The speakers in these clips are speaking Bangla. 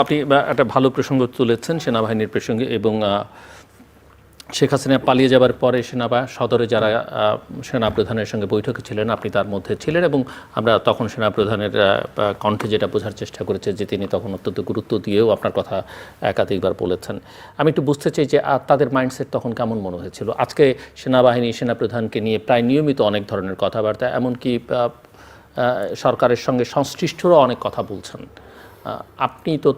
আপনি একটা ভালো প্রসঙ্গ তুলেছেন সেনাবাহিনীর প্রসঙ্গে এবং শেখ হাসিনা পালিয়ে যাবার পরে সদরে যারা সেনাপ্রধানের সঙ্গে বৈঠকে ছিলেন আপনি তার মধ্যে ছিলেন এবং আমরা তখন সেনাপ্রধানের কণ্ঠে যেটা বোঝার চেষ্টা করেছি যে তিনি তখন অত্যন্ত গুরুত্ব দিয়েও আপনার কথা একাধিকবার বলেছেন। আমি একটু বুঝতে চাই যে তাদের মাইন্ডসেট তখন কেমন মনে হয়েছিল? আজকে সেনাবাহিনী সেনাপ্রধানকে নিয়ে প্রায় নিয়মিত অনেক ধরনের কথাবার্তা, এমনকি সরকারের সঙ্গে সংশ্লিষ্টরা অনেক কথা বলছেন। আপনি তো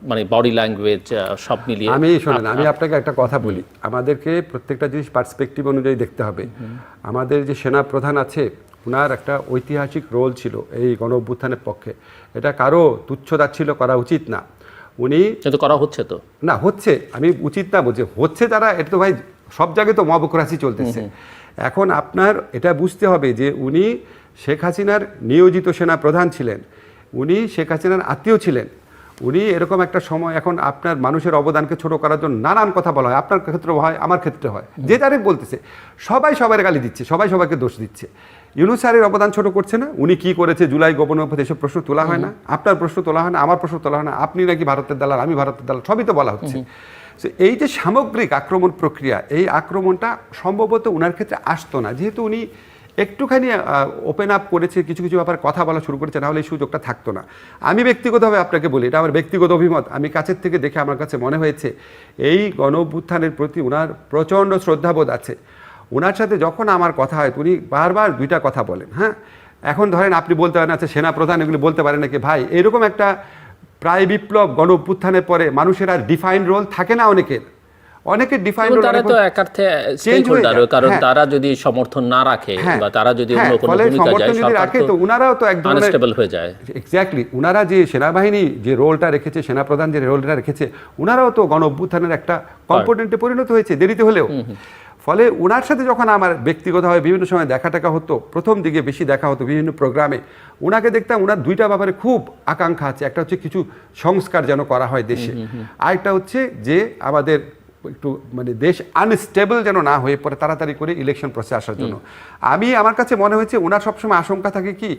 মানে বডি ল্যাঙ্গুয়েজ সব মিলিয়ে আমি আপনাকে একটা কথা বলি, আমাদেরকে প্রত্যেকটা জিনিস পার্সপেক্টিভ অনুযায়ী দেখতে হবে। আমাদের যে সেনা প্রধান আছে ওনার একটা ঐতিহাসিক রোল ছিল এই গণ অভ্যুত্থানের পক্ষে, এটা কারো তুচ্ছতাচ্ছিল্য করা উচিত না। উনি কিন্তু করা হচ্ছে তো না, হচ্ছে, আমি উচিত না বলছি, হচ্ছে তারা, এটা তো ভাই সব জায়গায় তো মবক্রাসি চলতেছে। এখন আপনার এটা বুঝতে হবে যে উনি শেখ হাসিনার নিয়োজিত সেনা প্রধান ছিলেন, উনি শেখ হাসিনার আত্মীয় ছিলেন। উনি এরকম একটা সময়, এখন আপনার মানুষের অবদানকে ছোট করার জন্য নানান কথা বলা হয়, আপনার ক্ষেত্রে হয়, আমার ক্ষেত্রে হয়, যে যারে বলতেছে সবাই সবার গালি দিচ্ছে, সবাই সবাইকে দোষ দিচ্ছে। ইউনূস স্যারের অবদান ছোট করছে না, উনি কি করেছে জুলাই গণঅভ্যুত্থান, এসব প্রশ্ন তোলা হয় না, আপনার প্রশ্ন তোলা হয় না, আমার প্রশ্ন তোলা হয় না, আপনি নাকি ভারতের দালাল, আমি ভারতের দালাল, সবই তো বলা হচ্ছে। এই যে সামগ্রিক আক্রমণ প্রক্রিয়া, এই আক্রমণটা সম্ভবত ওনার ক্ষেত্রে আসতো না, যেহেতু উনি একটুখানি ওপেন আপ করেছে, কিছু কিছু ব্যাপারে কথা বলা শুরু করেছে, নাহলে এই সুযোগটা থাকতো না। আমি ব্যক্তিগতভাবে আপনাকে বলি, এটা আমার ব্যক্তিগত অভিমত, আমি কাছের থেকে দেখে আমার কাছে মনে হয়েছে এই গণ অভ্যুত্থানের প্রতি ওনার প্রচণ্ড শ্রদ্ধাবোধ আছে। ওনার সাথে যখন আমার কথা হয় উনি বারবার দুইটা কথা বলেন। হ্যাঁ, এখন ধরেন আপনি বলতে পারেন আচ্ছা সেনাপ্রধান এগুলি বলতে পারেন নাকি? ভাই, এরকম একটা প্রায় বিপ্লব গণ অভ্যুত্থানের পরে মানুষের আর ডিফাইন্ড রোল থাকে না, অনেকের ডিফাইন্ড রোল, তারা তো একার্থে স্টেক হোল্ডার, কারণ তারা যদি সমর্থন না রাখে বা তারা যদি অন্য কোনো ভূমিকা যায়, সরকার তো উনারাও তো একদম আনস্টেবল হয়ে যায়। এক্স্যাক্টলি, উনারা যে সেনাবাহিনী যে রোলটা রেখেছে, সেনাপ্রধান যে রোলটা রেখেছে, উনারাও তো গণ অভ্যুত্থানের একটা কম্পোনেন্টে পরিণত হয়েছে, দেরিতে হলেও। ফলে ওনার সাথে যখন আমার ব্যক্তিগতভাবে বিভিন্ন সময় দেখা টাকা হতো, প্রথম দিকে বেশি দেখা হতো বিভিন্ন প্রোগ্রামে, ওনাকে দেখতাম ওনার দুইটা ব্যাপারে খুব আকাঙ্ক্ষা আছে। একটা হচ্ছে কিছু সংস্কার যেন করা হয় দেশে, আরেকটা হচ্ছে যে আমাদের একটু মানে দেশ আনস্টেবল যেন না হয়ে পড়ে, তাড়াতাড়ি করে ইলেকশন প্রসেস আসার জন্য। আমার কাছে মনে হয়েছে ওনার সবসময় আশঙ্কা থাকে কি,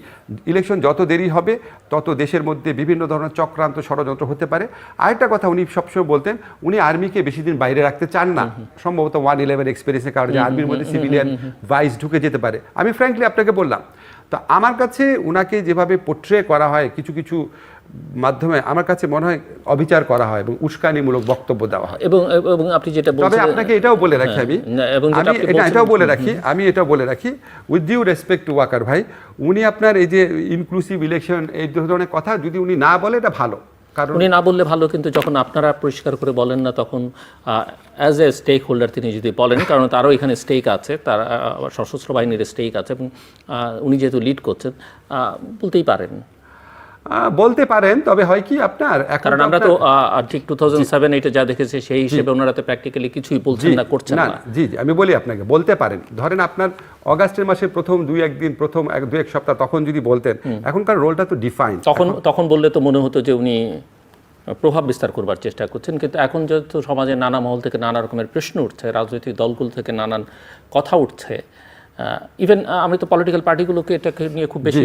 ইলেকশন যত দেরি হবে তত দেশের মধ্যে বিভিন্ন ধরনের চক্রান্ত ষড়যন্ত্র হতে পারে। আরেকটা কথা উনি সবসময় বলতেন, উনি আর্মিকে বেশি দিন বাইরে রাখতে চান না, সম্ভবত 1/11 এক্সপিরিয়েন্সের কারণে আর্মির মধ্যে সিভিলিয়ান ভাইস ঢুকে যেতে পারে। আমি ফ্র্যাঙ্কলি আপনাকে বললাম, তো আমার কাছে ওনাকে যেভাবে পোট্রে করা হয় কিছু কিছু মাধ্যমে, আমার কাছে মনে হয় অবিচার করা হয় এবং উস্কানিমূলক বক্তব্য দেওয়া হয়। এবং আপনি যেটা বলছেন, তবে আপনাকে এটাও বলে রাখি, আমি এটাও বলে রাখি with due respect to Waqar ভাই, উনি আপনার এই যে ইনক্লুসিভ ইলেকশন এই ধরনের কথা যদি উনি না বলে এটা ভালো, কারণ উনি না বললে ভালো, কিন্তু যখন আপনারা পরিষ্কার করে বলেন না তখন অ্যাজ এ স্টেক হোল্ডার তিনি যদি বলেন, কারণ তারও এখানে স্টেক আছে, তার সশস্ত্র বাহিনীর স্টেক আছে এবং উনি যেহেতু লিড করছেন বলতে পারেন। তবে হয় কি আপনার, কারণ আমরা তো ঠিক 2007-8 যা দেখেছি সেই হিসেবে ওনারা তো প্র্যাকটিক্যালি কিছুই বলছেন না, করছেন না। জি, আমি বলি আপনাকে, বলতে পারেন। ধরেন আপনার অগাস্টের মাসে প্রথম 2-1 দিন, প্রথম 2-1 সপ্তাহ তখন যদি বলতেন, এখনকার রোলটা তো ডিফাইন, তখন বললে তো মনে হতো যে উনি প্রভাব বিস্তার করবার চেষ্টা করছেন। কিন্তু এখন যেহেতু সমাজে নানা মহল থেকে নানা রকমের প্রশ্ন উঠছে, রাজনৈতিক দলগুলো থেকে নানান কথা উঠছে, ইভেন আমি তো পলিটিক্যাল পার্টিগুলোকে এটাকে নিয়ে খুব বেশি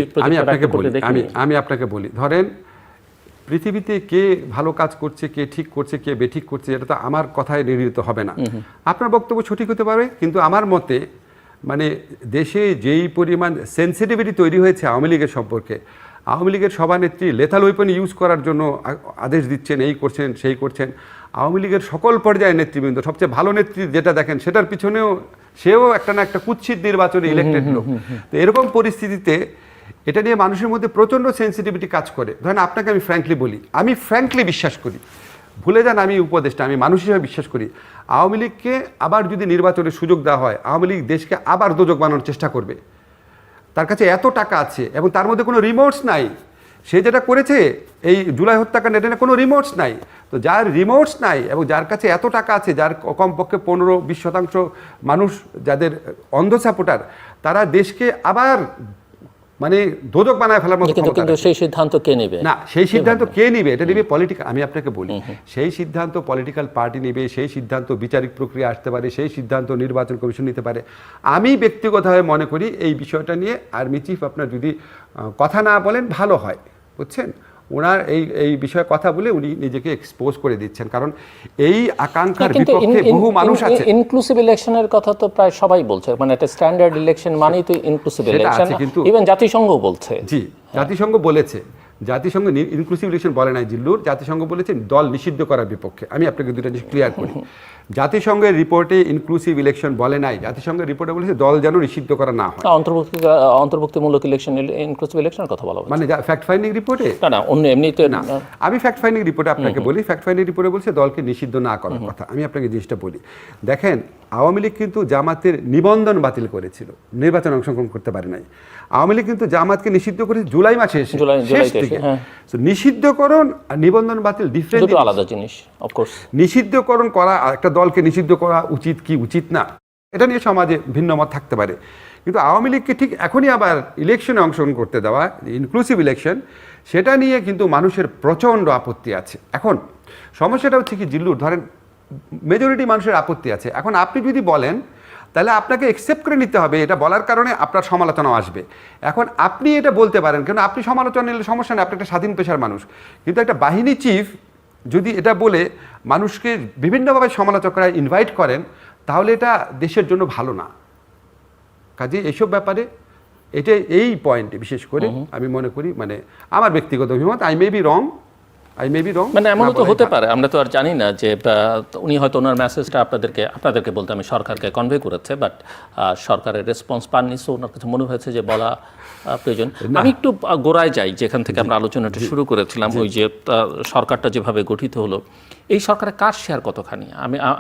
আমি আপনাকে বলি, ধরেন পৃথিবীতে কে ভালো কাজ করছে, কে ঠিক করছে, কে বেঠিক করছে, এটা তো আমার কথায় নির্ণীত হবে না। আপনার বক্তব্য সঠিক হতে পারে, কিন্তু আমার মতে মানে দেশে যেই পরিমাণ সেন্সিটিভিটি তৈরি হয়েছে আওয়ামী লীগের সম্পর্কে, আওয়ামী লীগের সভানেত্রী লেথাল ওয়েপন ইউজ করার জন্য আদেশ দিচ্ছেন, এই করছেন সেই করছেন। আওয়ামী লীগের সকল পর্যায়ের নেতৃবৃন্দ, সবচেয়ে ভালো নেত্রী যেটা দেখেন সেটার পিছনেও সেও একটা না একটা কুৎসিত নির্বাচনে ইলেক্টেড লোক। তো এরকম পরিস্থিতিতে এটা নিয়ে মানুষের মধ্যে প্রচণ্ড সেন্সিটিভিটি কাজ করে। ধরেন আপনাকে আমি ফ্র্যাঙ্কলি বলি, আমি ফ্র্যাঙ্কলি বিশ্বাস করি, ভুলে যান আমি উপদেষ্টা, আমি মানুষ হিসেবে বিশ্বাস করি আওয়ামী লীগকে আবার যদি নির্বাচনের সুযোগ দেওয়া হয়, আওয়ামী লীগ দেশকে আবার দোজক বানানোর চেষ্টা করবে। তার কাছে এত টাকা আছে এবং তার মধ্যে কোনো রিমোর্স নাই, সে যেটা করেছে এই জুলাই হত্যাকাণ্ড, এটা কোনো রিমোর্স নাই। তো যার রিমোর্স নাই এবং যার কাছে এত টাকা আছে, যার কমপক্ষে 15-20% মানুষ যাদের অন্ধ সাপোর্টার, তারা দেশকে আবার মানে দোজক বানায় ফেলার মতো। কিন্তু সেই সিদ্ধান্ত কে নেবে? না, সেই সিদ্ধান্ত কে নেবে? এটা নেবে পলিটিক্যাল, আমি আপনাকে বলি, সেই সিদ্ধান্ত পলিটিক্যাল পার্টি নেবে, সেই সিদ্ধান্ত বিচারিক প্রক্রিয়া আসতে পারে, সেই সিদ্ধান্ত নির্বাচন কমিশন নিতে পারে। আমি ব্যক্তিগতভাবে মনে করি এই বিষয়টা নিয়ে আর্মি চিফ আপনার যদি কথা না বলেন ভালো হয়, বুঝছেন, ওনার এই বিষয়ে কথা বলে উনি নিজেকে এক্সপোজ করে দিচ্ছেন, কারণ এই আকাঙ্ক্ষার বিপক্ষে বহু মানুষ আছে। ইনক্লুসিভ ইলেকশনের কথা তো প্রায় সবাই বলছে, মানে একটা স্ট্যান্ডার্ড ইলেকশন মানেই তো ইনক্লুসিভ ইলেকশন, ইভেন জাতিসংঘ বলছে। জি, জাতিসংঘ বলেছে, জাতিসংঘ ইনক্লুসিভ ইলেকশন বলে নাই জিল্লুর, জাতিসংঘ বলেছে দল নিষিদ্ধ করার বিপক্ষে। আমি আপনাকে দুটো জিনিস ক্লিয়ার করি, জাতিসংঘের রিপোর্টে ইনক্লুসিভ ইলেকশন বলে নাই, জাতিসংঘের রিপোর্টে বলেছে দল যেন নিষিদ্ধ করা না হয়। অন্তর্ভুক্তিমূলক ইলেকশন, ইনক্লুসিভ ইলেকশনের কথা বলা হচ্ছে, মানে ফ্যাক্ট ফাইন্ডিং রিপোর্টে না অন্য এমনিতে না। আমি ফ্যাক্ট ফাইন্ডিং রিপোর্টে আপনাকে বলি, ফ্যাক্ট ফাইন্ডিং রিপোর্টে বলছে দলকে নিষিদ্ধ না করার কথা। আমি আপনাকে জিনিসটা বলি, দেখেন আওয়ামী লীগ কিন্তু জামাতের নিবন্ধন বাতিল করেছিল, নির্বাচনে অংশগ্রহণ করতে পারে নাই। আওয়ামী লীগ কিন্তু জামাতকে নিষিদ্ধ করেছে জুলাই মাসে এসে, শেষ দিকে। নিষিদ্ধকরণ আর নিবন্ধন বাতিল ডিফারেন্ট, দুটো আলাদা জিনিস। অফকোর্স নিষিদ্ধকরণ করা, একটা দলকে নিষিদ্ধ করা উচিত কি উচিত না, এটা নিয়ে সমাজে ভিন্ন মত থাকতে পারে, কিন্তু আওয়ামী লীগকে ঠিক এখনই আবার ইলেকশনে অংশগ্রহণ করতে দেওয়া, ইনক্লুসিভ ইলেকশন, সেটা নিয়ে কিন্তু মানুষের প্রচণ্ড আপত্তি আছে। এখন সমস্যাটা হচ্ছে কি জিল্লুর, ধরেন মেজরিটি মানুষের আপত্তি আছে। এখন আপনি যদি বলেন তাহলে আপনাকে অ্যাকসেপ্ট করে নিতে হবে, এটা বলার কারণে আপনার সমালোচনাও আসবে। এখন আপনি এটা বলতে পারেন, কারণ আপনি সমালোচনা নিলে সমস্যা নেই, আপনি একটা স্বাধীন পেশার মানুষ, কিন্তু একটা বাহিনী চিফ যদি এটা বলে মানুষকে বিভিন্নভাবে সমালোচকরা ইনভাইট করেন, তাহলে এটা দেশের জন্য ভালো না। কাজে এইসব ব্যাপারে এটা এই পয়েন্টে বিশেষ করে আমি মনে করি, মানে আমার ব্যক্তিগত অভিমত, আই মে বি রং, মানে এমনও তো হতে পারে, আমরা তো আর জানি না যে উনি হয়তো ওনার মেসেজটা আপনাদেরকে বলতে আমি সরকারকে কনভে করেছে, বাট সরকারের রেসপন্স পাননি, সো ওনার কাছে মনে হয়েছে যে বলা প্রয়োজন। আমি একটু গোড়ায় যাই, যেখান থেকে আমরা আলোচনাটা শুরু করেছিলাম, ওই যে সরকারটা যেভাবে গঠিত হলো, এই সরকারে কার শেয়ার কতখানি?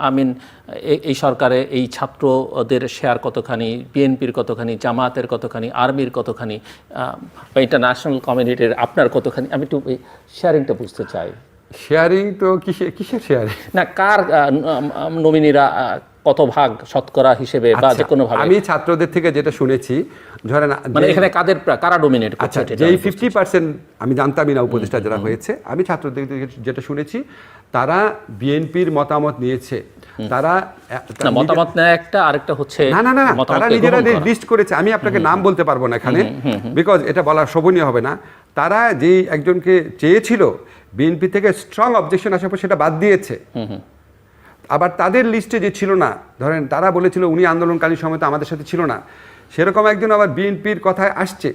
আমিন এই সরকারে এই ছাত্রদের শেয়ার কতখানি, বিএনপির কতখানি, জামাতের কতখানি, আর্মির কতখানি, বা ইন্টারন্যাশনাল কমিউনিটির আপনার কতখানি? আমি একটু এই শেয়ারিংটা বুঝতে চাই। শেয়ারিং তো কিসের শেয়ারিং? না, কার নমিনিরা কত ভাগ শতকরা হিসেবে বা যে কোনো ভাবে? আমি ছাত্রদের থেকে যেটা শুনেছি, ধরেন মানে এখানে কারা ডোমিনেট করছে? আচ্ছা, যেই 50% আমি জানতামই না উপদেষ্টা যারা হয়েছে, আমি ছাত্রদের থেকে যেটা শুনেছি, তারা বিএনপির মতামত নিয়েছে। তারা মতামত নেয় একটা, আরেকটা হচ্ছে না, তারা নিজেরা লিস্ট করেছে। আমি আপনাকে নাম বলতে পারবো না এখানে, বিকজ এটা বলা শোভনীয় হবে না। তারা যেই একজনকে চেয়েছিল, বিএনপি থেকে স্ট্রং অবজেকশন আসার পর সেটা বাদ দিয়েছে। আবার তাদের লিস্টে যে ছিল না, ধরেন তারা বলেছিল উনি আন্দোলনকালীন সময় তো আমাদের সাথে ছিল না, সেরকম একজন আবার বিএনপির কথায় আসছে।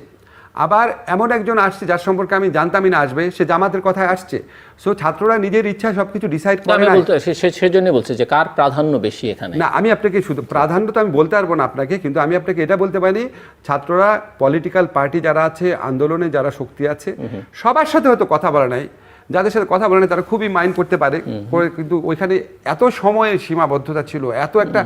আবার এমন একজন আসছে যার সম্পর্কে আমি জানতামই না আসবে, সে জামাতের কথায় আসছে। সো ছাত্ররা নিজের ইচ্ছায় সবকিছু ডিসাইড করে না। সেজন্য বলছে যে কার প্রাধান্য বেশি এখানে। না, আমি আপনাকে শুধু প্রাধান্য তো আমি বলতে পারবো না আপনাকে, কিন্তু আমি আপনাকে এটা বলতে পারি, ছাত্ররা পলিটিক্যাল পার্টি যারা আছে, আন্দোলনে যারা শক্তি আছে, সবার সাথে হয়তো কথা বলা নাই, যাদের সাথে কথা বলে তারা খুবই মাইন্ড করতে পারে, কিন্তু ওইখানে এত সময়ের সীমাবদ্ধতা ছিল, এত একটা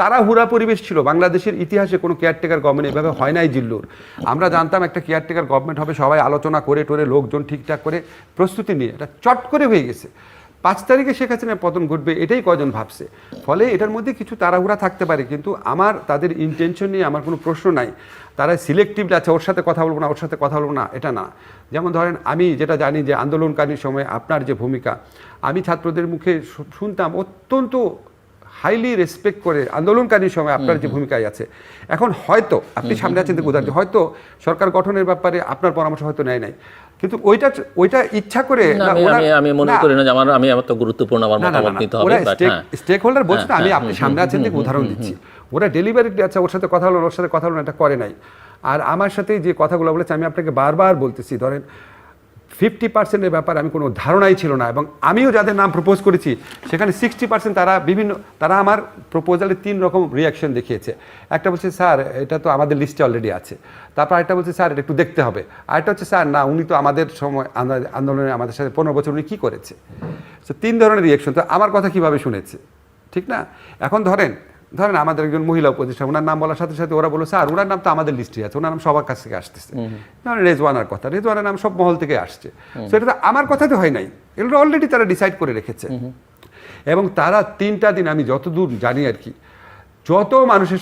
তাড়াহুড়া পরিবেশ ছিল। বাংলাদেশের ইতিহাসে কোনো কেয়ারটেকার গভর্নমেন্ট এভাবে হয় নাই জিল্লুর। আমরা জানতাম একটা কেয়ারটেকার গভর্নমেন্ট হবে, সবাই আলোচনা করে টোরে লোকজন ঠিকঠাক করে প্রস্তুতি নিয়ে, এটা চট করে হয়ে গেছে। 5 তারিখে শেখ হাসিনার পতন ঘটবে এটাই কজন ভাবছে। ফলে এটার মধ্যে কিছু তাড়াহুড়া থাকতে পারে, কিন্তু আমার তাদের ইন্টেনশন নিয়ে আমার কোনো প্রশ্ন নাই। তারা সিলেক্টিভলি আছে, ওর সাথে কথা বলবো না, ওর সাথে কথা বলবো না, এটা না। যেমন ধরেন আমি যেটা জানি যে আন্দোলনকালীন সময় আপনার যে ভূমিকা, আমি ছাত্রদের মুখে শুনতাম অত্যন্ত হাইলি রেসপেক্ট করে আন্দোলনকালীন সময় আপনার যে ভূমিকায় আছে। এখন হয়তো আপনি সামনে আছেন উদাহরণ, হয়তো সরকার গঠনের ব্যাপারে আপনার পরামর্শ হয়তো নেয় নাই, কিন্তু ওইটা ইচ্ছা করে আমি মনে করি না যে আমি এত গুরুত্বপূর্ণ আমার মতামত নিতে হবে। স্টেক হোল্ডার বলছে না, আমি আপনি সামনে আছেন দেখে উদাহরণ দিচ্ছি। ওরা ডেলিভারিটি আছে, ওর সাথে কথা হলো, ওর সাথে কথা হলো, এটা করে নাই। আর আমার সাথে যে কথাগুলো বলেছে, আমি আপনাকে বারবার বলতেছি, ধরেন 50%-এর ব্যাপারে আমি কোনো ধারণাই ছিল না, এবং আমিও যাদের নাম প্রপোজ করেছি সেখানে 60% তারা আমার প্রপোজালে 3 রকম রিয়াকশন দেখিয়েছে। একটা বলছে স্যার এটা তো আমাদের লিস্টে অলরেডি আছে, তারপর আরেকটা বলছে স্যার এটা একটু দেখতে হবে, আরেকটা হচ্ছে স্যার না উনি তো আমাদের সময় আন্দোলনে আমাদের সাথে 15 বছর উনি কী করেছে। তো 3 ধরনের রিয়াকশন। তো আমার কথা কীভাবে শুনেছে, ঠিক না? এখন ধরেন আমাদের একজন মহিলা উপদেষ্টা, ওনার নাম বলার সাথে সাথে ওরা বললো স্যার ওনার নাম তো আমাদের লিস্টে আছে, ওনার নাম সবার কাছ থেকে আসতেছে। রেজওয়ানার কথা, রেজওয়ানার নাম সব মহল থেকে আসছে। তো এটা তো আমার কথা তো হয় নাই, এগুলো অলরেডি তারা ডিসাইড করে রেখেছে। এবং তারা 3টা দিন, আমি যতদূর জানি আর কি, যত মানুষের